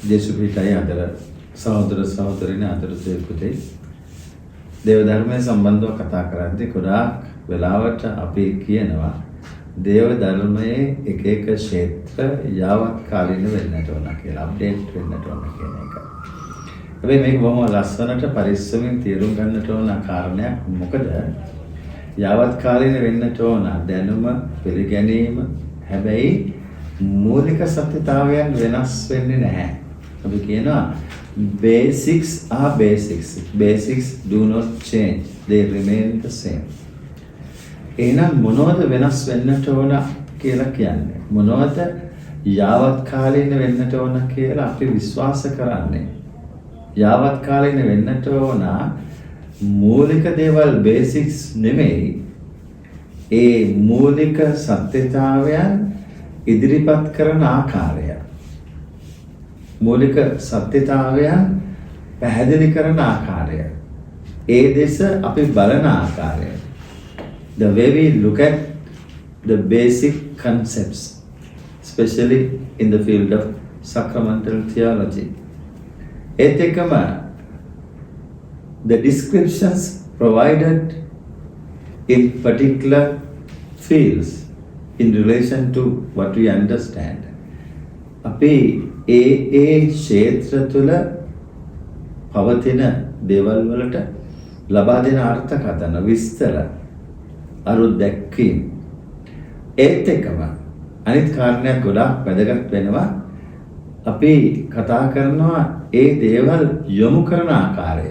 ජේසුස්ගේ ආදර සහෝදර සහෝදරියනේ ආදරසේ පුතේ දේව ධර්මයේ සම්බන්ධව කතා කරද්දී ගොඩාක් වෙලාවට අපි කියනවා දේව ධර්මයේ එක එක ක්ෂේත්‍ර යාවත් කාලින වෙන්නට ඕන කියලා අප්ඩේට් වෙන්නට ඕන කියන එක. හැබැයි මේක බොහොම ලස්සනට පරිස්සමෙන් තේරුම් ගන්නට ඕන කාරණයක්. මොකද යාවත් කාලින වෙන්නට ඕන දැනුම පිළිගැනීම. හැබැයි මූලික සත්‍යතාවයන් වෙනස් වෙන්නේ නැහැ. අපි කියනවා basics are basics. Basics do not change. They remain the same. එහෙනම් මොනවද වෙනස් වෙන්නට ඕන කියලා කියන්නේ? මොනවද යාවත් කාලීන වෙන්නට ඕන කියලා අපි විශ්වාස කරන්නේ? යාවත් කාලීන වෙන්නට ඕන මූලික දේවල් basics නෙමෙයි. ඒ මූලික සත්‍යතාවයන් ඉදිරිපත් කරන ආකාරය. මූලික සත්‍යතාවයන් පැහැදිලි කරන ආකාරය. ඒ දෙස අපි බලන ආකාරය. The way we look at the basic concepts, especially in the field of sacramental theology. Etekama, the descriptions provided in particular fields in relation to what we understand. Api ක්ෂේත්‍ර තුළ පවතින දේවල් වලට ලබා දෙන අර්ථකථන විස්තර අරුත් දැක්වීම ඒත් එකම අනිත් කාරණයක් ගොඩාක් වැදගත් වෙනවා. අපි කතා කරනවා ඒ දේවල් යොමු කරන ආකාරය,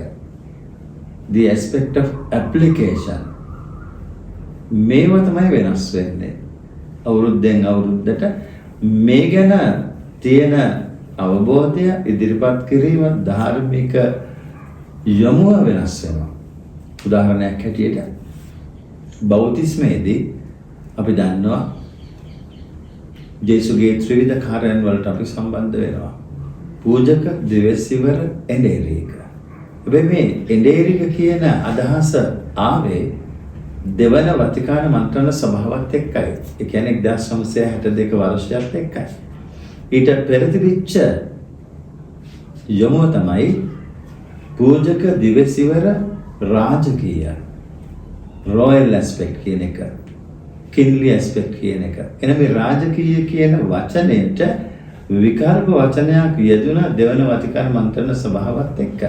the aspect of application. මේව තමයි වෙනස් වෙන්නේ අවුරුද්දෙන් අවුරුද්දට. මේ ගැන තියෙන අවබෝධය ඉදිරිපත් කිරීම ධාර්මික යොමුව වෙනස් වෙනවා. උදාහරණයක් හැටියට බෞද්ධිස්මේදී අපි දන්නවා ජේසුගේ ත්‍රිවිධ කාර්යයන් වලට අපි සම්බන්ධ වෙනවා. පූජක, දිවසිවර, එඬේරික. හැබැයි මේ එඬේරික කියන අදහස ආවේ දෙවන වතිකාන මන්ත්‍රණ සභාවත් එක්කයි. ඒ කියන්නේ 1962 වර්ෂයත් එක්කයි. ඊට පෙරදිවිච්ච යොමුව තමයි පූජක, දිවසිවර, රාජකීය, රොයල් ඇස්පෙක්ට් කියන එක, කින්ලි ඇස්පෙක්ට් කියන එක. එන මේ රාජකීය කියන වචනයට විකල්ප වචනයක් යෙදුන දෙවන වතිකාන මන්ත්‍රණ සභාවත් එක්ක.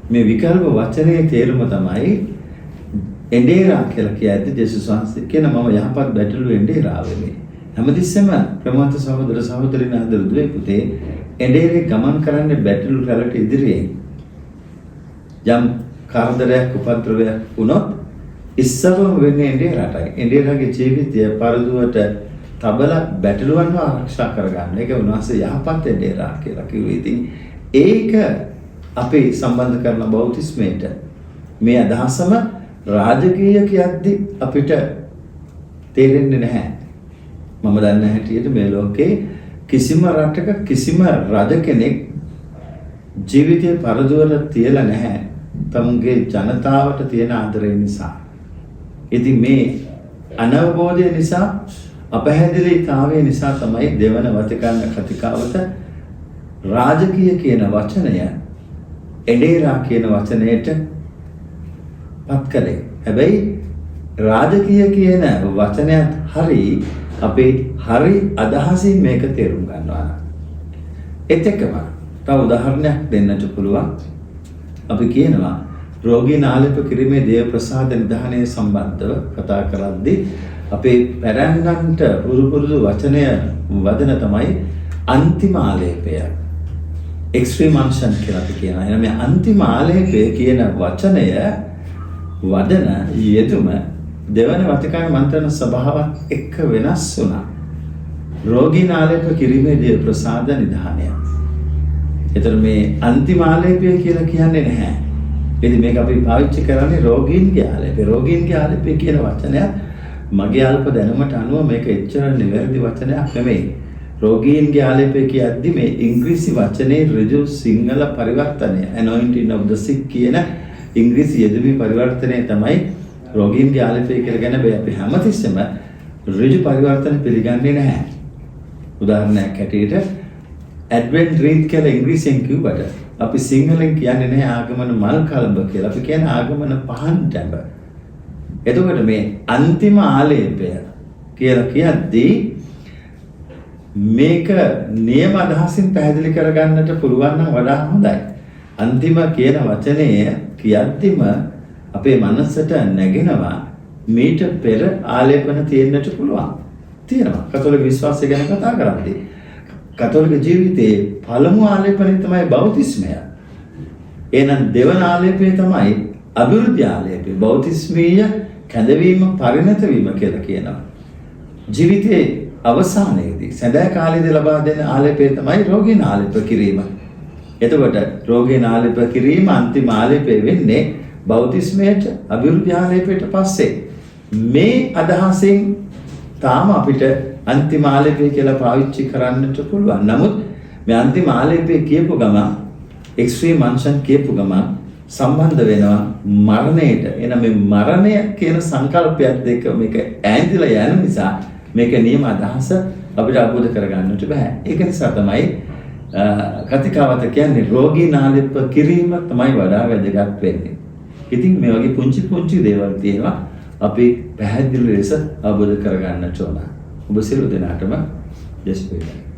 මේ විකල්ප වචනේ තේරුම තමයි එඬේරා කියලා කියද්දී ජේසුස් වහන්සේ කියන මම යහපත් බැටළු එඬේරා වෙමි. හැමතිස්සෙම ප්‍රමෝත සහෝදර සහෝදරියන් ආදර දුවේ පුතේ එඬේරේ ගමන් කරන්නේ බැටළු රැළට ඉදිරියෙන්. යම් කාර්දරයක් උපද්‍රවයක් වුණොත් ඉස්සරම වෙන්නේ එඬේරාටයි. එඬේරාගේ ජීවිතය පරදුවට තබලා බැටළුවන්ව ආරක්ෂා කරගන්න. ඒක උන්වහන්සේ යහපත් එඬේරා කියලා කිව්වේ. ඉතින් ඒක අපි සම්බන්ධ කරන බෞද්ධිස්මයට මේ අදහසම රාජකීය කියද්දි අපිට තේරෙන්නේ නැහැ. මම දන්න හැටියට මේ ලෝකේ කිසිම රටක කිසිම රජ කෙනෙක් ජීවිතය පරදුවර තියලා නැහැ. තමුන්ගේ ජනතාවට තියෙන ආදරය නිසා. ඉතින් මේ අනවබෝධය නිසා, අපහැදිලිතාවය නිසා තමයි දෙවන වතිකාන කතිකාවත රාජකීය කියන වචනය එඬේරා කියන වචනයට පත් කළේ. හැබැයි රාජකීය කියන වචනයත් හරි අපි හරි අදහසින් මේක තේරුම් ගන්නවා. ඒත් එක්කම තව උදාහරණයක් දෙන්නට පුළුවන්. අපි කියනවා රෝගීන් ආලේප කිරීමේ දේව ප්‍රසාද නිධානය සම්බන්ධව කතා කරද්දී අපේ පැරැන්නන්ට උරුපුරුදු වචනය වදන තමයි අන්තිම ආලේපය. එක්ස්ට්‍රීම් අන්ෂන් කියලා අපි කියනවා. එහෙනම් මේ අන්තිම ආලේපය කියන වචනය වදන යෙදුම දෙවන වතිකාන මන්ත්‍රණ සභාවත් එක්ක වෙනස් වුණා. රෝගීන් ආලේප කිරීමේ දේව ප්‍රසාද නිධානය. ඒතර මේ අන්තිම ආලේපය කියලා කියන්නේ නැහැ. ඉතින් මේක අපි පාවිච්චි කරන්නේ රෝගීන්ගේ ආලේපය. රෝගීන්ගේ ආලේපය කියන වචනය මගේ අල්ප දැනුමට අනුව මේක එච්චර නිවැරදි වචනයක් නෙමෙයි. රෝගීන්ගේ ආලේපය කියද්දි මේ ඉංග්‍රීසි වචනේ ඍජු සිංහල පරිවර්තනය anointing of the sick කියන ඉංග්‍රීසි යෙදුමේ පරිවර්තනය තමයි රෝගීන්ගේ ආලේපය කියලා ගැන අපි හැමතිස්සෙම ඍජු පරිවර්තන පිළිගන්නේ නැහැ. උදාහරණයක් හැටියට ඇඩ්වෙන්ට් රීත් කියලා ඉංග්‍රීසියෙන් කිව්වට අපි සිංහලෙන් කියන්නේ නැහැ ආගමන මල් කලඹ කියලා. අපි කියන්නේ ආගමන පහන් ටැඹ. එතකොට මේ අන්තිම ආලේපය කියලා කියද්දී මේක නියම අදහසින් පැහැදිලි කරගන්නට පුළුවන් නම් වඩා හොඳයි. අන්තිම කියන වචනය කියද්දිම අපේ මනසට නැගෙනවා මීට පෙර ආලේපන තියෙන්නට පුළුවන්. තියෙනවා. කතෝලික විශ්වාසය ගැන කතා කරද්දී කතෝලික ජීවිතයේ පළමු ආලේපනය තමයි බෞතිස්මය. එහෙනම් දෙවන ආලේපය තමයි අභිවෘද්ධි ආලේපය. බෞතිස්මීය කැඳවීම පරිණත වීම කියලා කියනවා. ජීවිතයේ අවසානයේදී සැදෑ කාලයේදී ලබා දෙන ආලේපය තමයි රෝගීන් ආලේප කිරීම. එතකොට රෝගීන් ආලේප කිරීම අන්තිම ආලේපය වෙන්නේ බෞතිස්මයට අභිවෘද්ධි ආලේපයට පස්සේ. මේ අදහසින් තාම අපිට අන්තිම ආලේපය කියලා පාවිච්චි කරන්නට පුළුවන්. නමුත් මේ අන්තිම ආලේපය කියපු ගමන් එක්ස්ට්‍රීම් අන්ෂන් කියපු ගමන් සම්බන්ධ වෙනවා මරණයට. එන මේ මරණය කියන සංකල්පයත් එක්ක මේක ඈඳිලා යන නිසා මේක නියම අදහස අපිට අවබෝධ කරගන්නට බෑ. ඒක නිසා තමයි කතිකාවත කියන්නේ රෝගීන් ආලේප කිරීම තමයි වඩා වැදගත් වෙන්නේ. ඉතින් මේ වගේ පුංචි දේවල් තියෙනවා අපි පැහැදිලි ලෙස අවබෝධ කරගන්නට ඕන. ඔබ සියලු දෙනාටම ජය ශ්‍රී